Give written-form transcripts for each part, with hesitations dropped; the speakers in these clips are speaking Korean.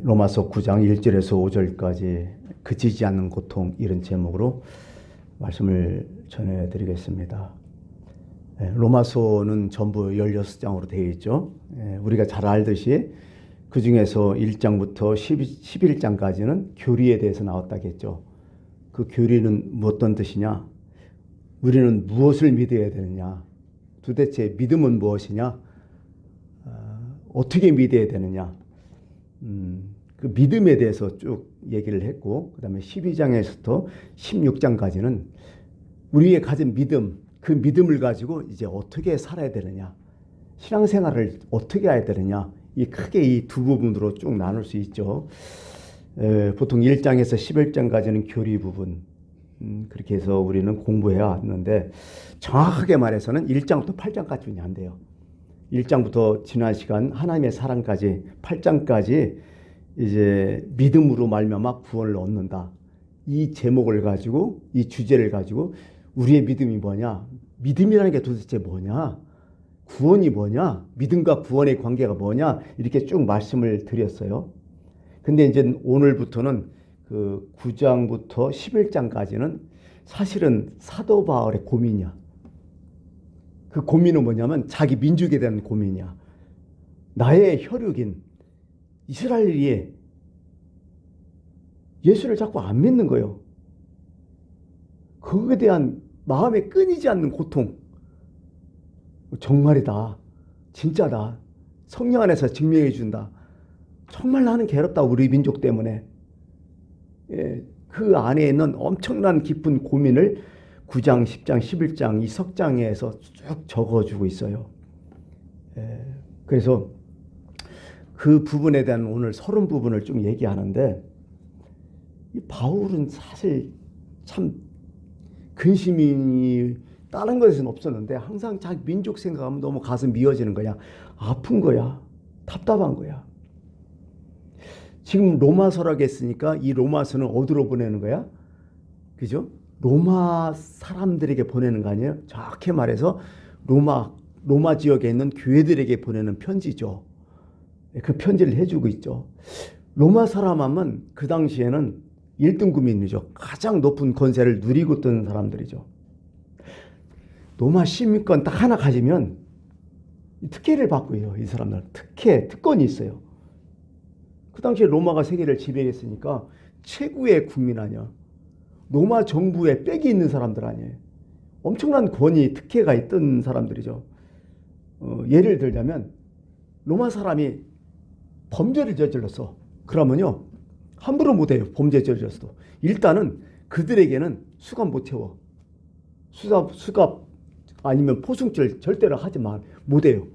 로마서 9장 1절에서 5절까지 그치지 않는 고통, 이런 제목으로 말씀을 전해드리겠습니다. 로마서는 전부 16장으로 되어 있죠. 우리가 잘 알듯이 그 중에서 1장부터 11장까지는 교리에 대해서 나왔다겠죠. 그 교리는 어떤 뜻이냐? 우리는 무엇을 믿어야 되느냐? 도대체 믿음은 무엇이냐? 어떻게 믿어야 되느냐? 그 믿음에 대해서 쭉 얘기를 했고, 그 다음에 12장에서부터 16장까지는 우리의 가진 믿음, 그 믿음을 가지고 이제 어떻게 살아야 되느냐, 신앙생활을 어떻게 해야 되느냐, 크게 이 두 부분으로 쭉 나눌 수 있죠. 보통 1장에서 11장까지는 교리 부분, 그렇게 해서 우리는 공부해 왔는데, 정확하게 말해서는 1장부터 8장까지는 안 돼요. 1장부터 지난 시간 하나님의 사랑까지 8장까지 이제 믿음으로 말미암아 구원을 얻는다. 이 제목을 가지고, 이 주제를 가지고 우리의 믿음이 뭐냐? 믿음이라는 게 도대체 뭐냐? 구원이 뭐냐? 믿음과 구원의 관계가 뭐냐? 이렇게 쭉 말씀을 드렸어요. 근데 이제 오늘부터는 그 9장부터 11장까지는 사실은 사도 바울의 고민이야. 그 고민은 뭐냐면 자기 민족에 대한 고민이야. 나의 혈육인 이스라엘이 예수를 자꾸 안 믿는 거예요. 그거에 대한 마음에 끊이지 않는 고통. 정말이다. 진짜다. 성령 안에서 증명해 준다. 정말 나는 괴롭다. 우리 민족 때문에. 그 안에 있는 엄청난 깊은 고민을 9장, 10장, 11장 이 석장에서 쭉 적어주고 있어요. 그래서 그 부분에 대한 오늘 서론 부분을 좀 얘기하는데, 이 바울은 사실 참 근심이 다른 것에는 없었는데 항상 자기 민족 생각하면 너무 가슴 미어지는 거야. 아픈 거야. 답답한 거야. 지금 로마서라고 했으니까 이 로마서는 어디로 보내는 거야? 그죠? 로마 사람들에게 보내는 거 아니에요? 정확히 말해서 로마 지역에 있는 교회들에게 보내는 편지죠. 그 편지를 해주고 있죠. 로마 사람 하면 그 당시에는 1등 국민이죠. 가장 높은 권세를 누리고 있던 사람들이죠. 로마 시민권 딱 하나 가지면 특혜를 받고 해요. 이 사람들 특권이 있어요. 그 당시에 로마가 세계를 지배했으니까 최고의 국민 아니야. 로마 정부에 빽이 있는 사람들 아니에요. 엄청난 권위, 특혜가 있던 사람들이죠. 예를 들자면 로마 사람이 범죄를 저질렀어. 그러면요, 함부로 못해요. 범죄 저질렀어도. 일단은 그들에게는 수갑 못 채워. 수갑 아니면 포승줄 절대로 하지 못해요.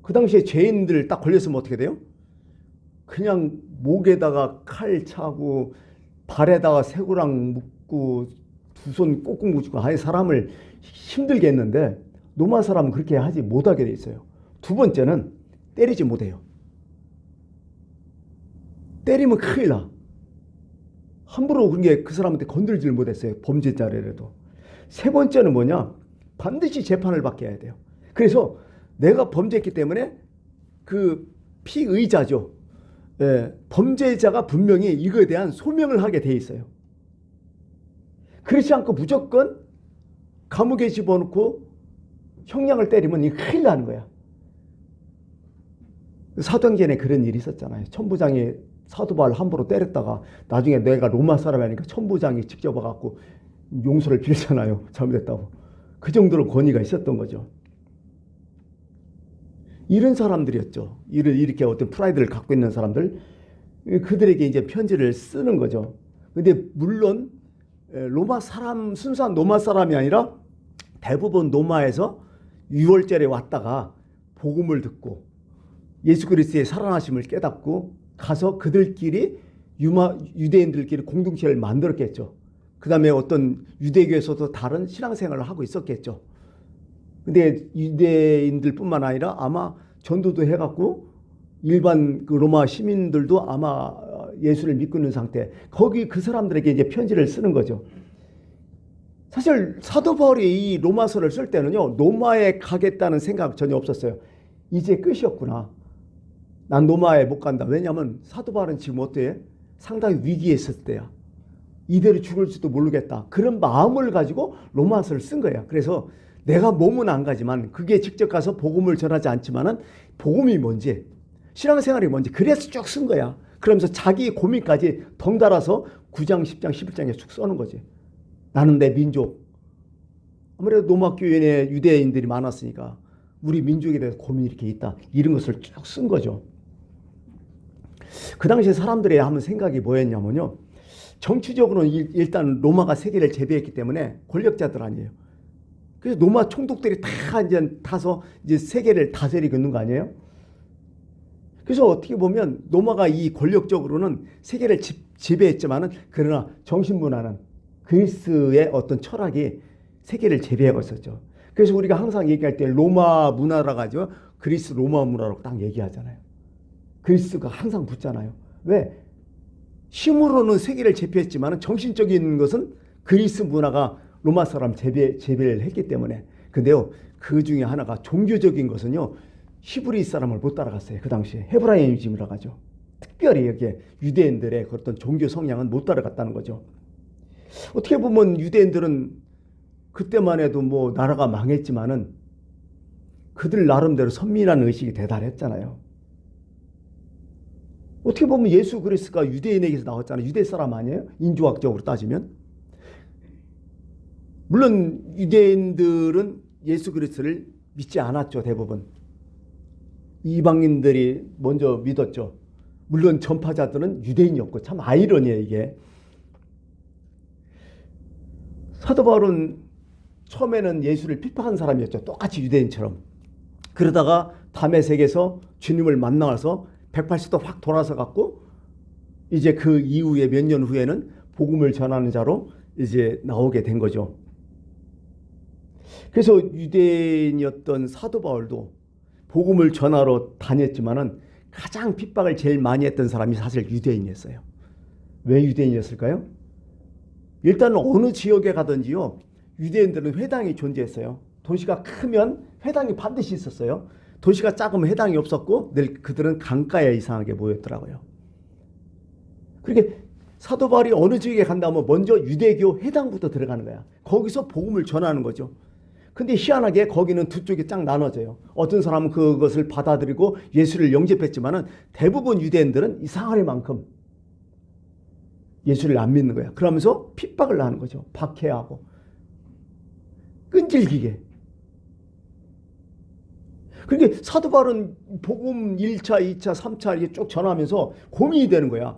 그 당시에 죄인들 딱 걸렸으면 어떻게 돼요? 그냥 목에다가 칼 차고 발에다가 쇠고랑 묶고 두 손 꽁꽁 묶고 아예 사람을 힘들게 했는데, 로마 사람은 그렇게 하지 못하게 돼 있어요. 두 번째는 때리지 못해요. 때리면 큰일 나. 함부로 그 사람한테 건들지를 못했어요. 범죄자라도. 세 번째는 뭐냐? 반드시 재판을 받게 해야 돼요. 그래서 내가 범죄했기 때문에 그 피의자죠. 범죄자가 분명히 이거에 대한 소명을 하게 돼 있어요. 그렇지 않고 무조건 감옥에 집어넣고 형량을 때리면 이게 큰일 나는 거야. 사도행전에 그런 일이 있었잖아요. 천부장이 사도 바울 함부로 때렸다가 나중에 내가 로마 사람이니까 천부장이 직접 와갖고 용서를 빌잖아요. 잘못했다고. 그 정도로 권위가 있었던 거죠. 이런 사람들이었죠. 이렇게 어떤 프라이드를 갖고 있는 사람들, 그들에게 이제 편지를 쓰는 거죠. 근데 물론 순수한 로마 사람이 아니라 대부분 로마에서 유월절에 왔다가 복음을 듣고 예수 그리스도의 살아나심을 깨닫고 가서 그들끼리 유대인들끼리 공동체를 만들었겠죠. 그 다음에 어떤 유대교에서도 다른 신앙생활을 하고 있었겠죠. 근데 유대인들뿐만 아니라 아마 전도도 해갖고 일반 그 로마 시민들도 아마 예수를 믿고 있는 상태. 거기 그 사람들에게 이제 편지를 쓰는 거죠. 사실 사도 바울이 이 로마서를 쓸 때는요, 로마에 가겠다는 생각 전혀 없었어요. 이제 끝이었구나. 난 로마에 못 간다. 왜냐하면 사도 바울은 지금 어때요? 상당히 위기에 있을 때야. 이대로 죽을지도 모르겠다. 그런 마음을 가지고 로마서를 쓴 거야. 그래서 내가 몸은 안 가지만 그게 직접 가서 복음을 전하지 않지만은 복음이 뭔지, 신앙생활이 뭔지 그래서 쭉 쓴 거야. 그러면서 자기 고민까지 덩달아서 9장, 10장, 11장에 쭉 써는 거지. 나는 내 민족. 아무래도 로마 교회에 유대인들이 많았으니까 우리 민족에 대해서 고민이 이렇게 있다. 이런 것을 쭉 쓴 거죠. 그 당시에 사람들의 한번 생각이 뭐였냐면요. 정치적으로는 일단 로마가 세계를 제비했기 때문에 권력자들 아니에요. 그래서 로마 총독들이 다 이제 타서 이제 세계를 다스리고 있는 거 아니에요? 그래서 어떻게 보면 로마가 이 권력적으로는 세계를 지배했지만은 그러나 정신문화는 그리스의 어떤 철학이 세계를 제비하고 있었죠. 그래서 우리가 항상 얘기할 때 로마 문화라고 하죠. 그리스 로마 문화라고 딱 얘기하잖아요. 그리스가 항상 붙잖아요. 왜? 힘으로는 세계를 제패했지만 정신적인 것은 그리스 문화가 로마 사람 제배를 했기 때문에. 근데요, 그 중에 하나가 종교적인 것은요, 히브리 사람을 못 따라갔어요. 그 당시에 헤브라이즘이라고 하죠. 특별히 여기에 유대인들의 그런 종교 성향은 못 따라갔다는 거죠. 어떻게 보면 유대인들은 그때만 해도 뭐 나라가 망했지만은 그들 나름대로 선민한 의식이 대단했잖아요. 어떻게 보면 예수 그리스도가 유대인에게서 나왔잖아요. 유대 사람 아니에요? 인종학적으로 따지면. 물론 유대인들은 예수 그리스도를 믿지 않았죠. 대부분. 이방인들이 먼저 믿었죠. 물론 전파자들은 유대인이었고. 참 아이러니해요 이게. 사도 바울은 처음에는 예수를 핍박한 사람이었죠. 똑같이 유대인처럼. 그러다가 다메섹에서 주님을 만나서 180도 확 돌아서 갖고 이제 그 이후에 몇 년 후에는 복음을 전하는 자로 이제 나오게 된 거죠. 그래서 유대인이었던 사도 바울도 복음을 전하러 다녔지만은 가장 핍박을 제일 많이 했던 사람이 사실 유대인이었어요. 왜 유대인이었을까요? 일단 어느 지역에 가든지요, 유대인들은 회당이 존재했어요. 도시가 크면 회당이 반드시 있었어요. 도시가 작으면 회당이 없었고 늘 그들은 강가에 이상하게 모였더라고요. 그렇게 사도 바울이 어느 지역에 간다면 먼저 유대교 회당부터 들어가는 거야. 거기서 복음을 전하는 거죠. 근데 희한하게 거기는 두 쪽이 쫙 나눠져요. 어떤 사람은 그것을 받아들이고 예수를 영접했지만은 대부분 유대인들은 이상하리만큼 예수를 안 믿는 거야. 그러면서 핍박을 하는 거죠. 박해하고 끈질기게. 그러니까 사도 바울은 복음 1차, 2차, 3차 이렇게 쭉 전하면서 고민이 되는 거야.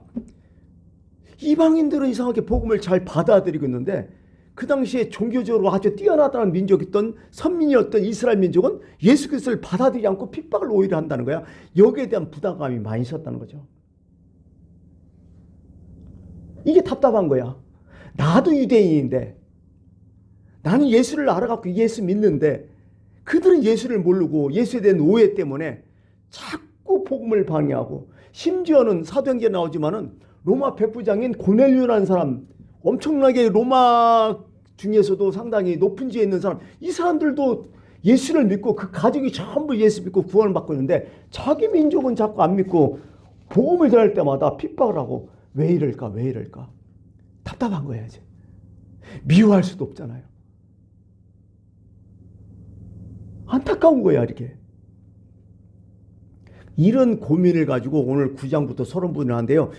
이방인들은 이상하게 복음을 잘 받아들이고 있는데 그 당시에 종교적으로 아주 뛰어나다는 민족이었던 선민이었던 이스라엘 민족은 예수 그리스도를 받아들이지 않고 핍박을 오히려 한다는 거야. 여기에 대한 부담감이 많이 있었다는 거죠. 이게 답답한 거야. 나도 유대인인데 나는 예수를 알아갖고 예수 믿는데 그들은 예수를 모르고 예수에 대한 오해 때문에 자꾸 복음을 방해하고, 심지어는 사도행전에 나오지만은 로마 백부장인 고넬료라는 사람, 엄청나게 로마 중에서도 상당히 높은 지에 있는 사람, 이 사람들도 예수를 믿고 그 가족이 전부 예수 믿고 구원을 받고 있는데 자기 민족은 자꾸 안 믿고 복음을 전할 때마다 핍박을 하고. 왜 이럴까 왜 이럴까. 답답한 거야 이제. 미워할 수도 없잖아요. 안타까운 거야 이렇게. 이런 고민을 가지고 오늘 9장부터 서론분을 하는데요.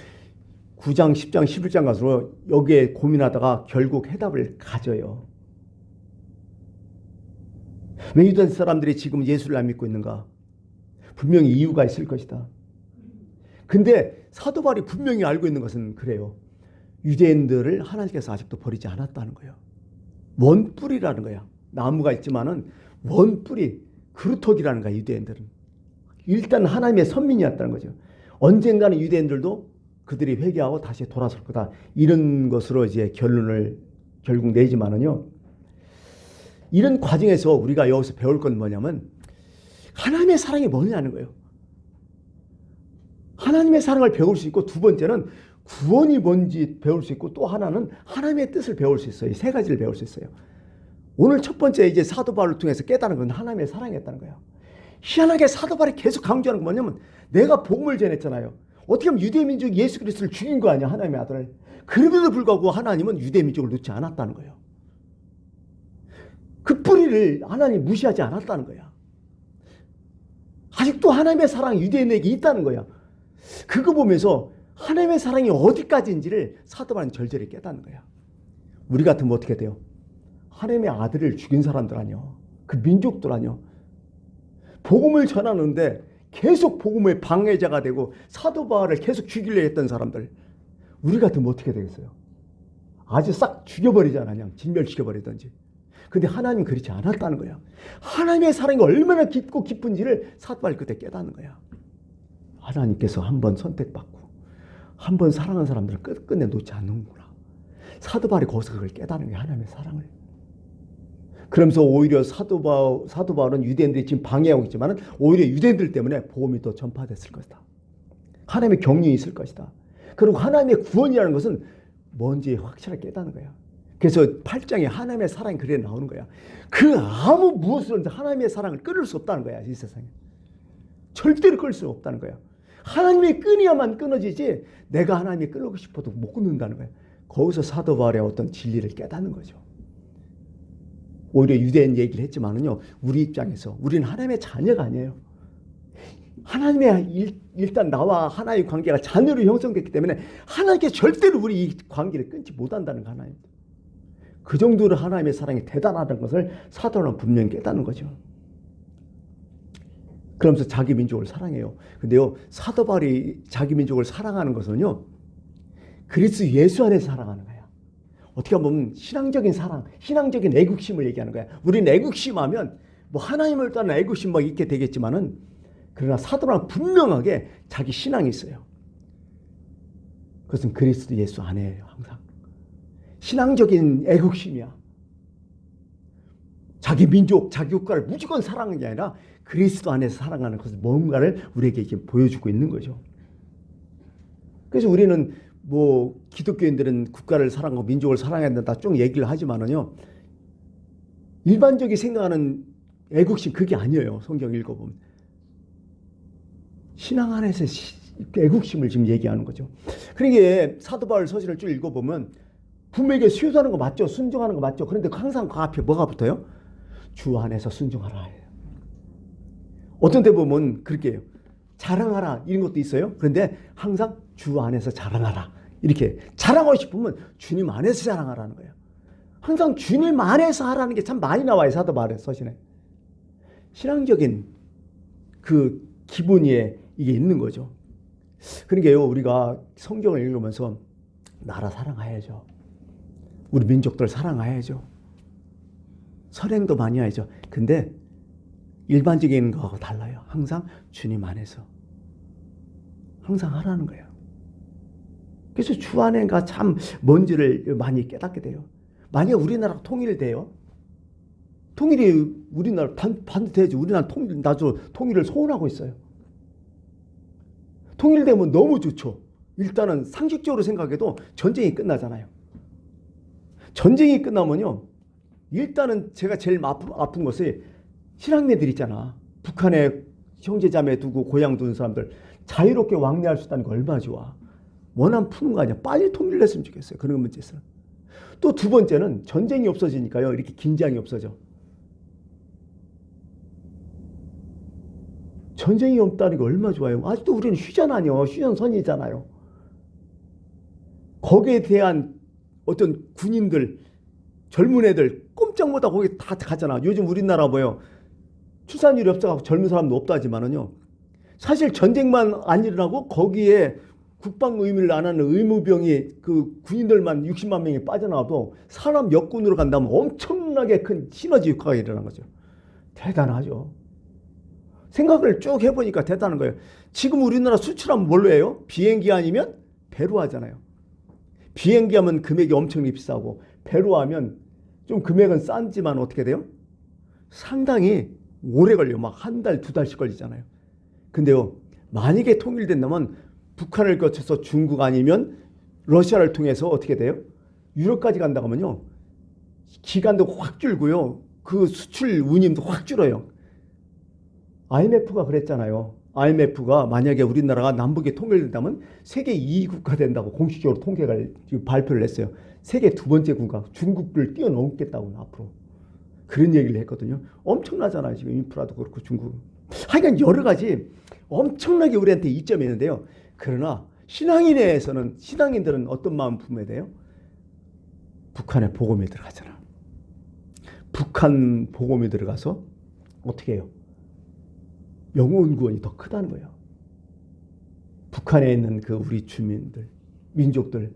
9장, 10장, 11장 가서 여기에 고민하다가 결국 해답을 가져요. 왜 유대 사람들이 지금 예수를 안 믿고 있는가? 분명히 이유가 있을 것이다. 근데 사도 바울이 분명히 알고 있는 것은 그래요. 유대인들을 하나님께서 아직도 버리지 않았다는 거예요. 원뿌리라는 거야. 나무가 있지만은 원뿌리, 그루터기라는 거야 유대인들은. 일단 하나님의 선민이었다는 거죠. 언젠가는 유대인들도 그들이 회개하고 다시 돌아설 거다. 이런 것으로 이제 결론을 결국 내지만은요. 이런 과정에서 우리가 여기서 배울 건 뭐냐면 하나님의 사랑이 뭐냐는 거예요. 하나님의 사랑을 배울 수 있고, 두 번째는 구원이 뭔지 배울 수 있고, 또 하나는 하나님의 뜻을 배울 수 있어요. 이 세 가지를 배울 수 있어요. 오늘 첫 번째 이제 사도 바울을 통해서 깨달은 건 하나님의 사랑이었다는 거예요. 희한하게 사도 바울이 계속 강조하는 건 뭐냐면 내가 복음을 전했잖아요. 어떻게 하면 유대민족이 예수 그리스도를 죽인 거 아니야, 하나님의 아들을. 그럼에도 불구하고 하나님은 유대민족을 놓지 않았다는 거예요. 그 뿌리를 하나님 무시하지 않았다는 거야. 아직도 하나님의 사랑이 유대인에게 있다는 거야. 그거 보면서 하나님의 사랑이 어디까지인지를 사도 바울은 절절히 깨닫는 거야. 우리 같으면 어떻게 돼요? 하나님의 아들을 죽인 사람들 아니요. 그 민족들 아니요. 복음을 전하는데 계속 복음의 방해자가 되고 사도 바울을 계속 죽이려 했던 사람들. 우리 같으면 어떻게 되겠어요? 아주 싹 죽여버리잖아. 그냥 진멸시켜버리든지. 근데 하나님은 그렇지 않았다는 거야. 하나님의 사랑이 얼마나 깊고 깊은지를 사도 바울이 그때 깨닫는 거야. 하나님께서 한 번 선택받고 한 번 사랑한 사람들을 끝끝내 놓지 않는구나. 사도 바울이 거기서 그걸 깨닫는 거야. 하나님의 사랑을. 그러면서 오히려 사도 바울은 유대인들이 지금 방해하고 있지만 오히려 유대인들 때문에 복음이 더 전파됐을 것이다. 하나님의 경륜이 있을 것이다. 그리고 하나님의 구원이라는 것은 뭔지 확실하게 깨닫는 거야. 그래서 8장에 하나님의 사랑이 그래 나오는 거야. 그 아무 무엇으로든지 하나님의 사랑을 끊을 수 없다는 거야. 이 세상에. 절대로 끊을 수 없다는 거야. 하나님이 끊어야만 끊어지지 내가 하나님이 끊고 싶어도 못 끊는다는 거야. 거기서 사도 바울의 어떤 진리를 깨닫는 거죠. 오히려 유대인 얘기를 했지만은요, 우리 입장에서 우리는 하나님의 자녀가 아니에요. 하나님의 일단 나와 하나의 관계가 자녀로 형성됐기 때문에 하나님께 절대로 우리 이 관계를 끊지 못한다는 거 하나님. 그 정도로 하나님의 사랑이 대단하다는 것을 사도는 분명히 깨닫는 거죠. 그러면서 자기 민족을 사랑해요. 근데요, 사도 바울이 자기 민족을 사랑하는 것은요, 그리스도 예수 안에서 사랑하는 거야. 어떻게 보면 신앙적인 사랑, 신앙적인 애국심을 얘기하는 거야. 우리는 애국심하면 뭐 하나님을 따른 애국심 막 있게 되겠지만은, 그러나 사도는 분명하게 자기 신앙이 있어요. 그것은 그리스도 예수 안에요. 항상 신앙적인 애국심이야. 자기 민족, 자기 국가를 무조건 사랑하는 게 아니라 그리스도 안에서 사랑하는 것을 뭔가를 우리에게 이렇게 보여주고 있는 거죠. 그래서 우리는 뭐 기독교인들은 국가를 사랑하고 민족을 사랑해야 된다 쭉 얘기를 하지만은요, 일반적이 생각하는 애국심 그게 아니에요. 성경 읽어보면 신앙 안에서 애국심을 지금 얘기하는 거죠. 그러니까 사도 바울 서신을 쭉 읽어보면 부모에게 수요하는 거 맞죠? 순종하는 거 맞죠? 그런데 항상 그 앞에 뭐가 붙어요? 주 안에서 순종하라 해요. 어떤 데 보면 그렇게 해요. 자랑하라 이런 것도 있어요. 그런데 항상 주 안에서 자랑하라. 이렇게 자랑하고 싶으면 주님 안에서 자랑하라는 거예요. 항상 주님 안에서 하라는 게 참 많이 나와요. 사도 바울의 서신에. 신앙적인 그 기본이 이게 있는 거죠. 그러니까요, 우리가 성경을 읽으면서 나라 사랑해야죠. 우리 민족들 사랑해야죠. 선행도 많이 해야죠. 근데 일반적인 거하고 달라요. 항상 주님 안에서 항상 하라는 거예요. 그래서 주 안에가 참 뭔지를 많이 깨닫게 돼요. 만약 우리나라가 통일돼요. 통일이 우리나라 반드시 우리나라 통일을 소원하고 있어요. 통일되면 너무 좋죠. 일단은 상식적으로 생각해도 전쟁이 끝나잖아요. 전쟁이 끝나면요, 일단은 제가 제일 아픈 것이 신학내들 있잖아. 북한에 형제자매 두고 고향 두는 사람들 자유롭게 왕래할 수 있다는 거 얼마나 좋아. 원한 푸는 거 아니야. 빨리 통일됐으면 좋겠어요. 그런 문제에서. 또 두 번째는 전쟁이 없어지니까요, 이렇게 긴장이 없어져. 전쟁이 없다는 게 얼마나 좋아요. 아직도 우리는 휴전 아니요. 휴전선이잖아요. 거기에 대한 어떤 군인들, 젊은 애들 꼼짝 못하고 거기 다 가잖아. 요즘 우리나라 뭐예요? 출산율이 없어서 젊은 사람도 없다지만은요, 사실 전쟁만 안 일어나고 거기에 국방 의무를 안 하는 의무병이 그 군인들만 60만 명이 빠져나와도 사람 역군으로 간다면 엄청나게 큰 시너지 효과가 일어난 거죠. 대단하죠. 생각을 쭉 해보니까 대단한 거예요. 지금 우리나라 수출하면 뭘로 해요? 비행기 아니면 배로 하잖아요. 비행기 하면 금액이 엄청 비싸고 배로 하면 좀 금액은 싼지만 어떻게 돼요? 상당히 오래 걸려. 막 한 달, 두 달씩 걸리잖아요. 근데요, 만약에 통일된다면 북한을 거쳐서 중국 아니면 러시아를 통해서 어떻게 돼요? 유럽까지 간다고 하면요, 기간도 확 줄고요, 그 수출 운임도 확 줄어요. IMF가 그랬잖아요. IMF가 만약에 우리나라가 남북이 통일된다면 세계 2위 국가 된다고 공식적으로 통계가 지금 발표를 했어요. 세계 두 번째 국가 중국을 뛰어넘겠다고 앞으로 그런 얘기를 했거든요. 엄청나잖아요. 지금 인프라도 그렇고 중국. 하여간 여러 가지 엄청나게 우리한테 이점이 있는데요. 그러나 신앙인에서는 신앙인들은 어떤 마음 품어야 돼요? 북한에 복음이 들어가잖아. 북한 복음이 들어가서 어떻게 해요? 영혼 구원이 더 크다는 거예요. 북한에 있는 그 우리 주민들, 민족들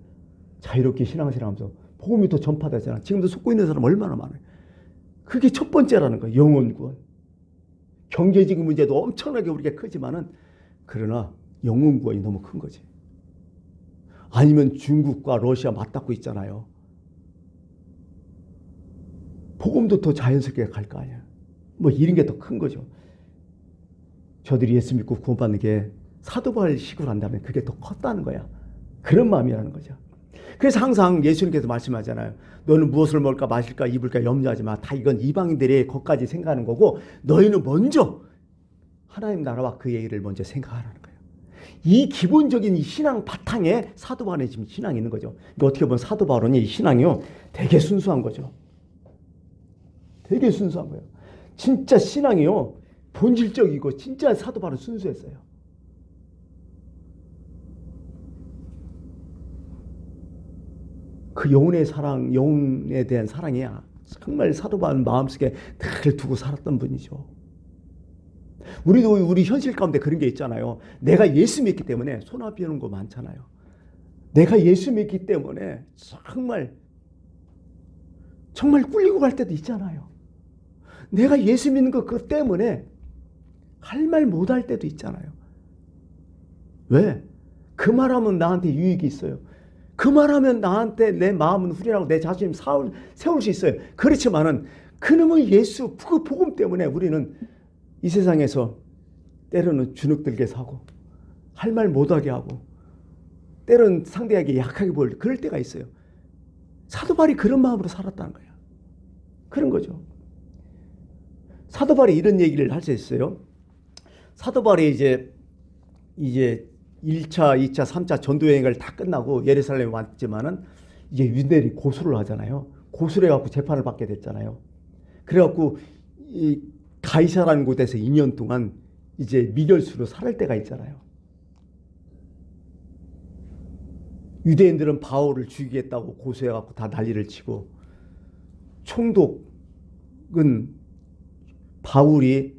자유롭게 신앙생활하면서 복음이 더 전파되잖아. 지금도 속고 있는 사람 얼마나 많아요. 그게 첫 번째라는 거예요. 영혼 구원. 경제적인 문제도 엄청나게 우리가 크지만은 그러나 영혼 구원이 너무 큰 거지. 아니면 중국과 러시아 맞닿고 있잖아요. 복음도 더 자연스럽게 갈 거 아니야. 뭐 이런 게 더 큰 거죠. 저들이 예수 믿고 구원받는 게 사도 바울식으로 한다면 그게 더 컸다는 거야. 그런 마음이라는 거죠. 그래서 항상 예수님께서 말씀하잖아요. 너는 무엇을 먹을까 마실까 입을까 염려하지 마. 다 이건 이방인들이 것까지 생각하는 거고 너희는 먼저 하나님 나라와 그의 일을 먼저 생각하라는 거예요. 이 기본적인 이 신앙 바탕에 사도 바울의 지금 신앙이 있는 거죠. 어떻게 보면 사도 바울은 이 신앙이요 되게 순수한 거죠. 되게 순수한 거예요. 진짜 신앙이요 본질적이고 진짜 사도 바울은 순수했어요. 그 영혼의 사랑, 영혼에 대한 사랑이 정말 사도 바울 마음속에 늘 두고 살았던 분이죠. 우리도 우리 현실 가운데 그런 게 있잖아요. 내가 예수 믿기 때문에 손아비 오는 거 많잖아요. 내가 예수 믿기 때문에 정말 꿀리고 갈 때도 있잖아요. 내가 예수 믿는 거 그것 때문에 할 말 못 할 때도 있잖아요. 왜? 그 말하면 나한테 유익이 있어요. 그 말하면 나한테 내 마음은 후련하고 내 자존심 세울 수 있어요. 그렇지만은 그놈의 예수 그 복음 때문에 우리는 이 세상에서 때로는 주눅들게 사고 할 말 못하게 하고 때로는 상대에게 약하게 보일 그럴 때가 있어요. 사도 바울이 그런 마음으로 살았다는 거예요. 그런 거죠. 사도 바울이 이런 얘기를 할 수 있어요. 사도 바울이 이제 1차, 2차, 3차 전도여행을 다 끝나고 예루살렘에 왔지만은 이제 유대인들이 고소를 하잖아요. 고소를 해갖고 재판을 받게 됐잖아요. 그래갖고 이 가이사라는 곳에서 2년 동안 이제 미결수로 살을 때가 있잖아요. 유대인들은 바울을 죽이겠다고 고소해갖고 다 난리를 치고 총독은 바울이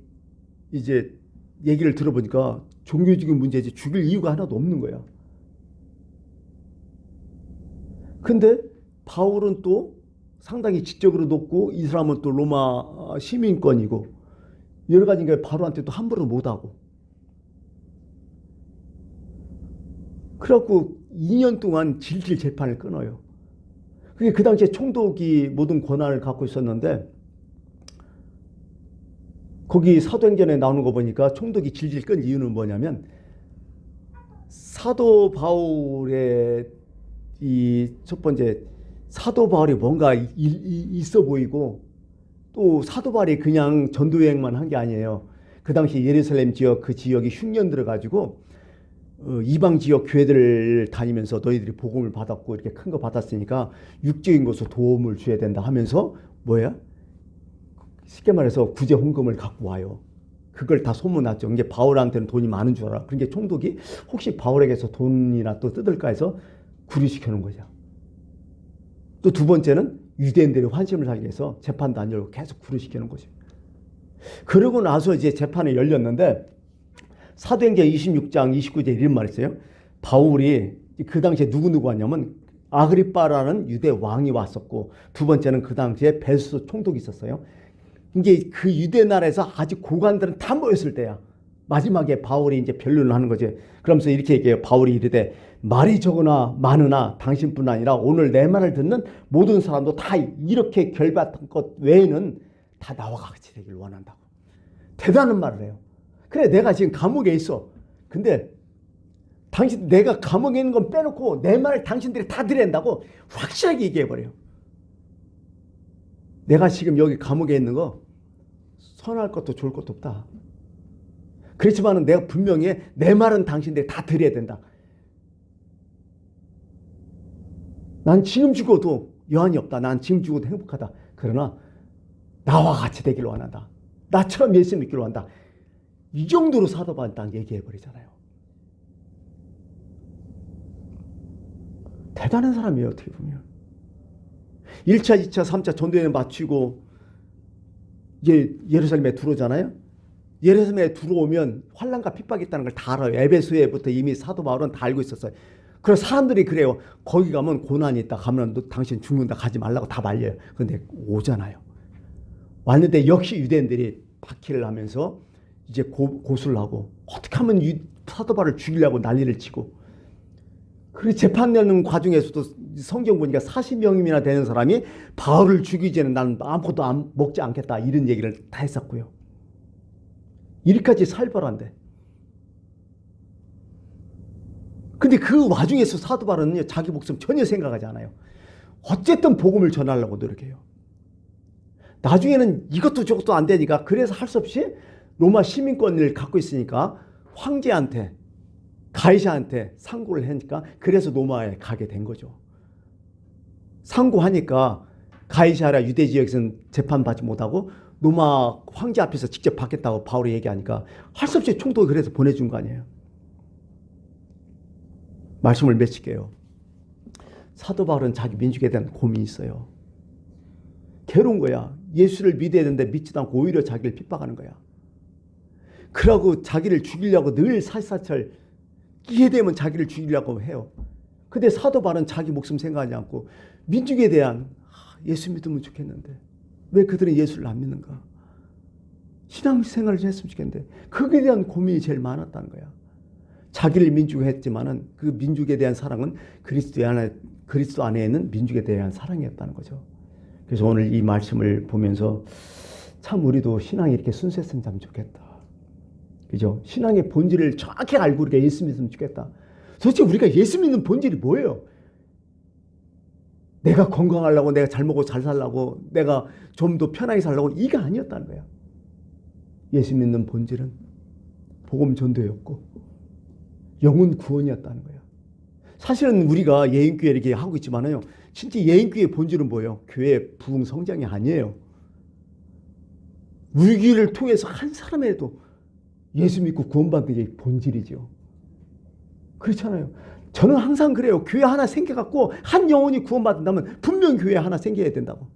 이제 얘기를 들어보니까 종교적인 문제지 죽일 이유가 하나도 없는 거야. 근데 바울은 또 상당히 지적으로 높고 이 사람은 또 로마 시민권이고 여러 가지니까 바울한테 또 함부로 못하고 그래갖고 2년 동안 질질 재판을 끊어요. 그게 그 당시에 총독이 모든 권한을 갖고 있었는데 거기 사도행전에 나오는 거 보니까 총독이 질질 끈 이유는 뭐냐면 사도 바울의 이 첫 번째 사도 바울이 뭔가 있어 보이고 또 사도 바울이 그냥 전도여행만 한 게 아니에요. 그 당시 예루살렘 지역 그 지역이 흉년 들어가지고 이방 지역 교회들을 다니면서 너희들이 복음을 받았고 이렇게 큰 거 받았으니까 육적인 것으로 도움을 줘야 된다 하면서 뭐야? 쉽게 말해서 구제 헌금을 갖고 와요. 그걸 다 소문났죠. 이게 바울한테는 돈이 많은 줄 알아. 그러니까 총독이 혹시 바울에게서 돈이나 또 뜯을까 해서 구류시켜 놓은 거죠. 또 두 번째는 유대인들이 환심을 사기 위해서 재판도 안 열고 계속 구류시켜 놓은 거죠. 그러고 나서 이제 재판이 열렸는데 사도행전 26장 29절 이런 말이 있어요. 바울이 그 당시에 누구 왔냐면 아그리빠라는 유대 왕이 왔었고 두 번째는 그 당시에 베스도 총독이 있었어요. 이게 그 유대 나라에서 아주 고관들은 다 모였을 때야. 마지막에 바울이 이제 변론을 하는 거지. 그러면서 이렇게 얘기해요. 바울이 이르되 말이 적으나 많으나 당신뿐 아니라 오늘 내 말을 듣는 모든 사람도 다 이렇게 결박한 것 외에는 다 나와 같이 되길 원한다고. 대단한 말을 해요. 그래 내가 지금 감옥에 있어. 근데 내가 감옥에 있는 건 빼놓고 내 말을 당신들이 다 들어야 한다고 확실하게 얘기해버려요. 내가 지금 여기 감옥에 있는 거 선할 것도 좋을 것도 없다. 그렇지만은 내가 분명히 내 말은 당신들이 다 들어야 된다. 난 지금 죽어도 여한이 없다. 난 지금 죽어도 행복하다. 그러나 나와 같이 되기를 원한다. 나처럼 예수 믿기를 원한다. 이 정도로 사도 바울은 딱 얘기해버리잖아요. 대단한 사람이에요. 어떻게 보면. 1차, 2차, 3차 전도여행 마치고 이제 예루살렘에 들어오잖아요. 예루살렘에 들어오면 환난과 핍박이 있다는 걸 다 알아요. 에베소에부터 이미 사도 바울은 다 알고 있었어요. 그래서 사람들이 그래요. 거기 가면 고난이 있다. 가면 너 당신 죽는다. 가지 말라고 다 말려요. 그런데 오잖아요. 왔는데 역시 유대인들이 박해를 하면서 이제 고수를 하고 어떻게 하면 사도 바울을 죽이려고 난리를 치고, 그리고 재판하는 과정에서도 성경 보니까 40명이나 되는 사람이 바울을 죽이기 전에 난 아무것도 먹지 않겠다 이런 얘기를 다 했었고요. 이리까지 살벌한데. 근데 그 와중에서 사도 바울은 자기 목숨 전혀 생각하지 않아요. 어쨌든 복음을 전하려고 노력해요. 나중에는 이것도 저것도 안 되니까 그래서 할 수 없이 로마 시민권을 갖고 있으니까 황제한테 가이사한테 상고를 하니까 그래서 로마에 가게 된 거죠. 상고하니까 가이사라 유대 지역에서는 재판받지 못하고 로마 황제 앞에서 직접 받겠다고 바울이 얘기하니까 할 수 없이 총독이 그래서 보내준 거 아니에요. 말씀을 맺을게요. 사도 바울은 자기 민족에 대한 고민이 있어요. 괴로운 거야. 예수를 믿어야 되는데 믿지도 않고 오히려 자기를 핍박하는 거야. 그러고 자기를 죽이려고 늘 살사철 이해되면 자기를 죽이려고 해요. 근데 사도 바울은 자기 목숨 생각하지 않고 민족에 대한 예수 믿으면 좋겠는데 왜 그들은 예수를 안 믿는가? 신앙생활을 좀 했으면 좋겠는데 그에 대한 고민이 제일 많았다는 거야. 자기를 민족으로 했지만은 그 민족에 대한 사랑은 그리스도 안에 있는 민족에 대한 사랑이었다는 거죠. 그래서 오늘 이 말씀을 보면서 참 우리도 신앙이 이렇게 순수했으면 참 좋겠다. 그죠? 신앙의 본질을 정확히 알고 우리가 예수 믿으면 좋겠다. 도대체 우리가 예수 믿는 본질이 뭐예요? 내가 건강하려고, 내가 잘 먹고 잘 살려고, 내가 좀 더 편하게 살려고 이게 아니었다는 거야. 예수 믿는 본질은 복음 전도였고 영혼 구원이었다는 거야. 사실은 우리가 예인교회 이렇게 하고 있지만요, 진짜 예인교회의 본질은 뭐예요? 교회 부흥 성장이 아니에요. 우리를 통해서 한 사람이라도 예수 믿고 구원받는 게 본질이죠. 그렇잖아요. 저는 항상 그래요. 교회 하나 생겨갖고 한 영혼이 구원받는다면 분명 교회 하나 생겨야 된다고.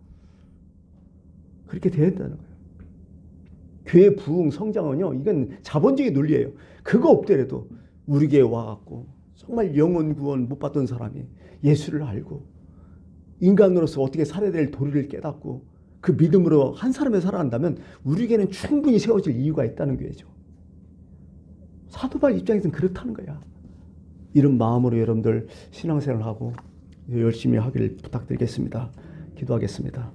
그렇게 돼야 된다는 거예요. 교회 부흥 성장은요, 이건 자본주의 논리예요. 그거 없더라도 우리 교회 와갖고 정말 영혼 구원 못 받던 사람이 예수를 알고 인간으로서 어떻게 살아야 될 도리를 깨닫고 그 믿음으로 한 사람이 살아간다면 우리 교회는 충분히 세워질 이유가 있다는 교회죠. 사도 바울 입장에서는 그렇다는 거야. 이런 마음으로 여러분들 신앙생활을 하고 열심히 하기를 부탁드리겠습니다. 기도하겠습니다.